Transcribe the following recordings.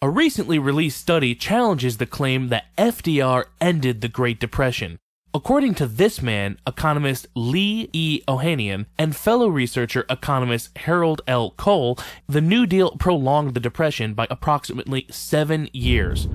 A recently released study challenges the claim that FDR ended the Great Depression. According to this man, economist Lee E. Ohanian, and fellow researcher economist Harold L. Cole, the New Deal prolonged the Depression by approximately 7 years.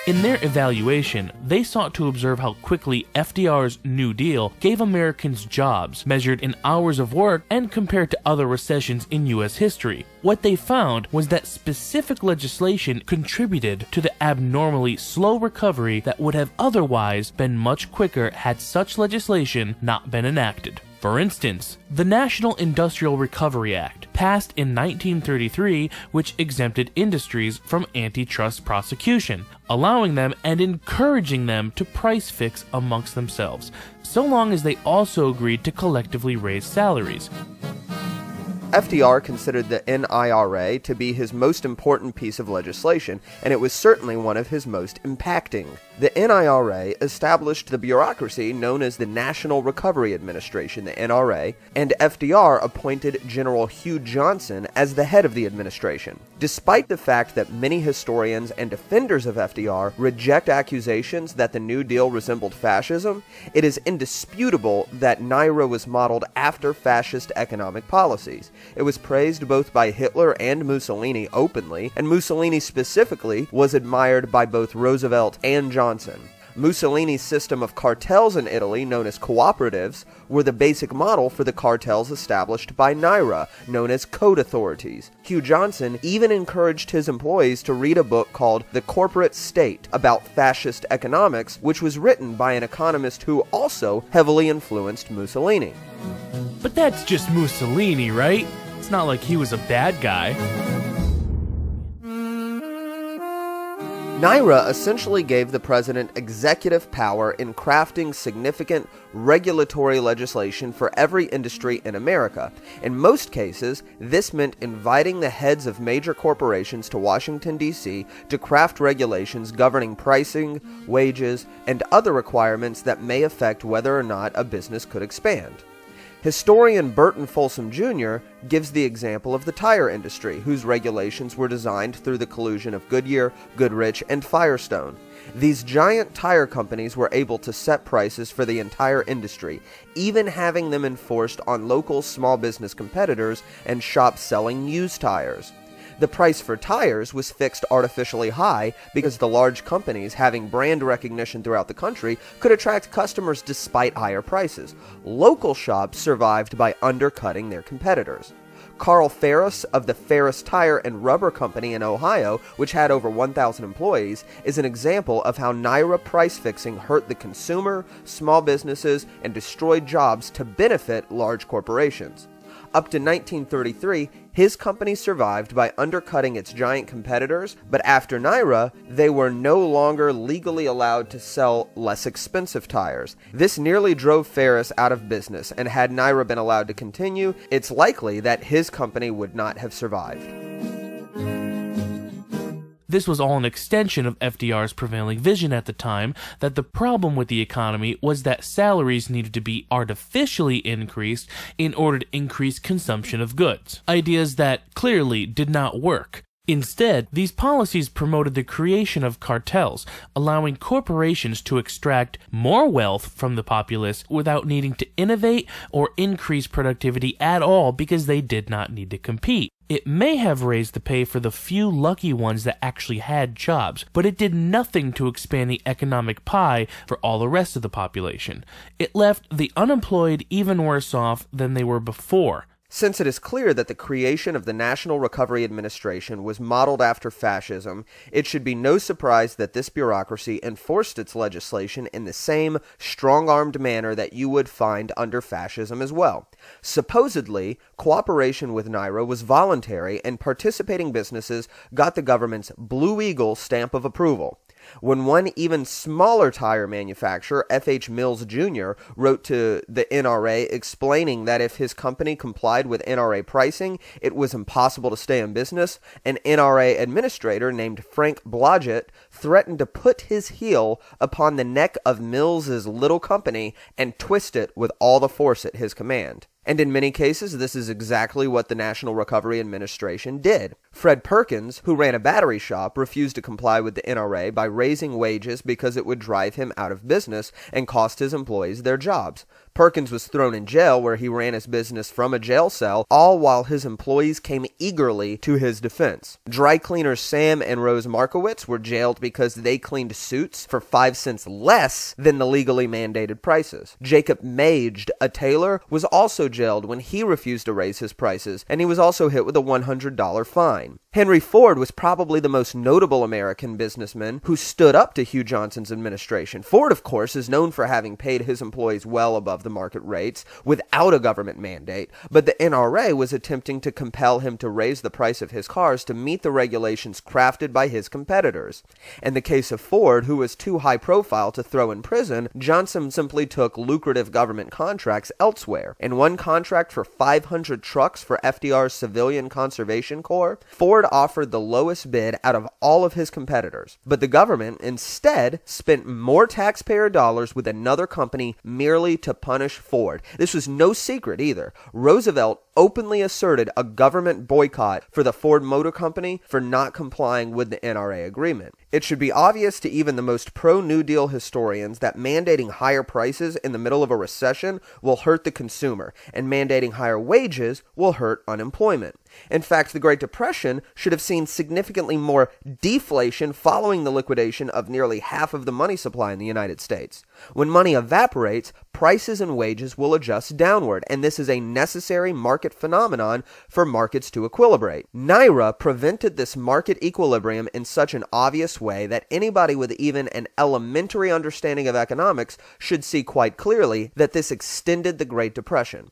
In their evaluation, they sought to observe how quickly FDR's New Deal gave Americans jobs, measured in hours of work and compared to other recessions in U.S. history. What they found was that specific legislation contributed to the abnormally slow recovery that would have otherwise been much quicker had such legislation not been enacted. For instance, the National Industrial Recovery Act, passed in 1933, which exempted industries from antitrust prosecution, allowing them and encouraging them to price fix amongst themselves, so long as they also agreed to collectively raise salaries. FDR considered the NIRA to be his most important piece of legislation, and it was certainly one of his most impacting. The NIRA established the bureaucracy known as the National Recovery Administration, the NRA, and FDR appointed General Hugh Johnson as the head of the administration. Despite the fact that many historians and defenders of FDR reject accusations that the New Deal resembled fascism, it is indisputable that NIRA was modeled after fascist economic policies. It was praised both by Hitler and Mussolini openly, and Mussolini specifically was admired by both Roosevelt and Johnson. Mussolini's system of cartels in Italy, known as cooperatives, were the basic model for the cartels established by NIRA, known as code authorities. Hugh Johnson even encouraged his employees to read a book called The Corporate State about fascist economics, which was written by an economist who also heavily influenced Mussolini. But that's just Mussolini, right? It's not like he was a bad guy. NIRA essentially gave the president executive power in crafting significant regulatory legislation for every industry in America. In most cases, this meant inviting the heads of major corporations to Washington, D.C. to craft regulations governing pricing, wages, and other requirements that may affect whether or not a business could expand. Historian Burton Folsom Jr. gives the example of the tire industry, whose regulations were designed through the collusion of Goodyear, Goodrich, and Firestone. These giant tire companies were able to set prices for the entire industry, even having them enforced on local small business competitors and shops selling used tires. The price for tires was fixed artificially high because the large companies, having brand recognition throughout the country, could attract customers despite higher prices. Local shops survived by undercutting their competitors. Carl Ferris of the Ferris Tire and Rubber Company in Ohio, which had over 1,000 employees, is an example of how NIRA price fixing hurt the consumer, small businesses, and destroyed jobs to benefit large corporations. Up to 1933, his company survived by undercutting its giant competitors, but after NIRA, they were no longer legally allowed to sell less expensive tires. This nearly drove Ferris out of business, and had NIRA been allowed to continue, it's likely that his company would not have survived. This was all an extension of FDR's prevailing vision at the time, that the problem with the economy was that salaries needed to be artificially increased in order to increase consumption of goods. Ideas that clearly did not work. Instead, these policies promoted the creation of cartels, allowing corporations to extract more wealth from the populace without needing to innovate or increase productivity at all because they did not need to compete. It may have raised the pay for the few lucky ones that actually had jobs, but it did nothing to expand the economic pie for all the rest of the population. It left the unemployed even worse off than they were before. Since it is clear that the creation of the National Recovery Administration was modeled after fascism, it should be no surprise that this bureaucracy enforced its legislation in the same strong-armed manner that you would find under fascism as well. Supposedly, cooperation with NIRA was voluntary, and participating businesses got the government's Blue Eagle stamp of approval. When one even smaller tire manufacturer, F.H. Mills Jr., wrote to the NRA explaining that if his company complied with NRA pricing, it was impossible to stay in business, an NRA administrator named Frank Blodgett threatened to put his heel upon the neck of Mills's little company and twist it with all the force at his command. And in many cases, this is exactly what the National Recovery Administration did. Fred Perkins, who ran a battery shop, refused to comply with the NRA by raising wages because it would drive him out of business and cost his employees their jobs. Perkins was thrown in jail where he ran his business from a jail cell, all while his employees came eagerly to his defense. Dry cleaners Sam and Rose Markowitz were jailed because they cleaned suits for 5 cents less than the legally mandated prices. Jacob Maged, a tailor, was also jailed when he refused to raise his prices, and he was also hit with a $100 fine. Henry Ford was probably the most notable American businessman who stood up to Hugh Johnson's administration. Ford, of course, is known for having paid his employees well above the market rates without a government mandate, but the NRA was attempting to compel him to raise the price of his cars to meet the regulations crafted by his competitors. In the case of Ford, who was too high profile to throw in prison, Johnson simply took lucrative government contracts elsewhere. In one contract for 500 trucks for FDR's Civilian Conservation Corps, Ford offered the lowest bid out of all of his competitors, but the government instead spent more taxpayer dollars with another company merely to punish Ford. This was no secret either. Roosevelt openly asserted a government boycott for the Ford Motor Company for not complying with the NRA agreement. It should be obvious to even the most pro-New Deal historians that mandating higher prices in the middle of a recession will hurt the consumer, and mandating higher wages will hurt unemployment. In fact, the Great Depression should have seen significantly more deflation following the liquidation of nearly half of the money supply in the United States. When money evaporates, prices and wages will adjust downward, and this is a necessary market phenomenon for markets to equilibrate. NIRA prevented this market equilibrium in such an obvious way that anybody with even an elementary understanding of economics should see quite clearly that this extended the Great Depression.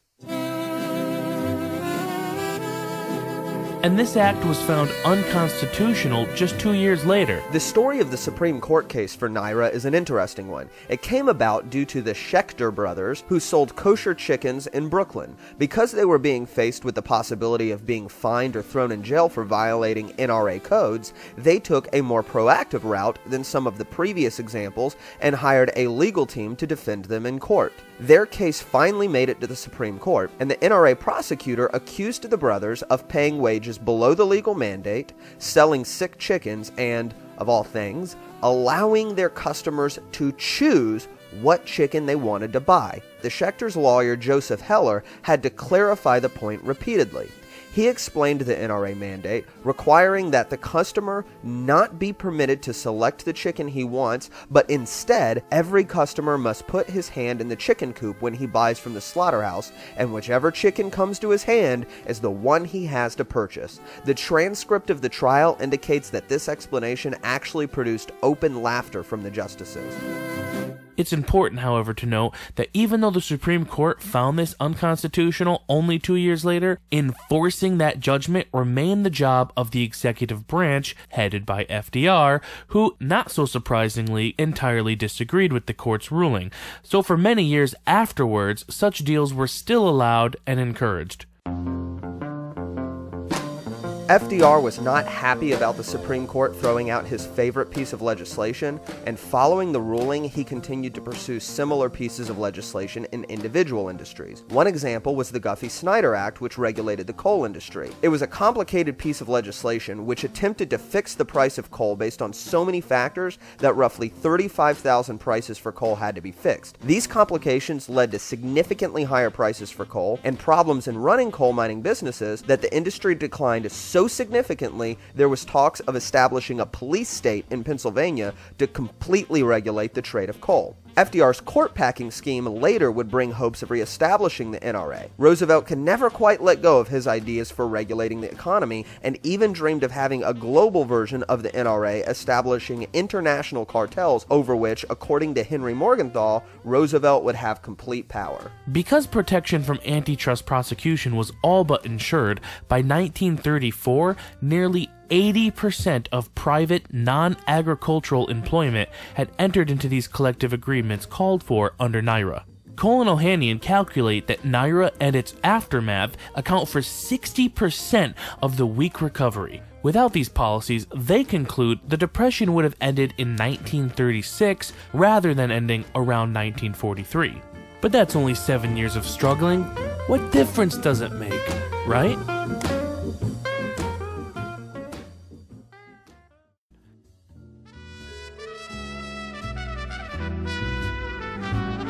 And this act was found unconstitutional just 2 years later. The story of the Supreme Court case for NIRA is an interesting one. It came about due to the Schechter brothers, who sold kosher chickens in Brooklyn. Because they were being faced with the possibility of being fined or thrown in jail for violating NRA codes, they took a more proactive route than some of the previous examples and hired a legal team to defend them in court. Their case finally made it to the Supreme Court, and the NRA prosecutor accused the brothers of paying wages below the legal mandate, selling sick chickens, and, of all things, allowing their customers to choose what chicken they wanted to buy. The Schechters' lawyer, Joseph Heller, had to clarify the point repeatedly. He explained the NRA mandate, requiring that the customer not be permitted to select the chicken he wants, but instead, every customer must put his hand in the chicken coop when he buys from the slaughterhouse, and whichever chicken comes to his hand is the one he has to purchase. The transcript of the trial indicates that this explanation actually produced open laughter from the justices. It's important, however, to note that even though the Supreme Court found this unconstitutional only 2 years later, enforcing that judgment remained the job of the executive branch, headed by FDR, who, not so surprisingly, entirely disagreed with the court's ruling. So for many years afterwards, such deals were still allowed and encouraged. FDR was not happy about the Supreme Court throwing out his favorite piece of legislation, and following the ruling, he continued to pursue similar pieces of legislation in individual industries. One example was the Guffey-Snyder Act, which regulated the coal industry. It was a complicated piece of legislation which attempted to fix the price of coal based on so many factors that roughly 35,000 prices for coal had to be fixed. These complications led to significantly higher prices for coal and problems in running coal mining businesses that the industry declined so significantly there was talks of establishing a police state in Pennsylvania to completely regulate the trade of coal. FDR's court packing scheme later would bring hopes of reestablishing the NRA. Roosevelt could never quite let go of his ideas for regulating the economy, and even dreamed of having a global version of the NRA, establishing international cartels over which, according to Henry Morgenthau, Roosevelt would have complete power. Because protection from antitrust prosecution was all but ensured, by 1934, nearly 80% of private, non-agricultural employment had entered into these collective agreements called for under NIRA. Cole and Ohanian calculate that NIRA and its aftermath account for 60% of the weak recovery. Without these policies, they conclude the Depression would have ended in 1936 rather than ending around 1943. But that's only 7 years of struggling What difference does it make, right?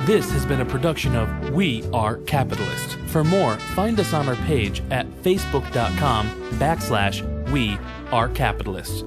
This has been a production of We Are Capitalist. For more, find us on our page at facebook.com/We Are Capitalist.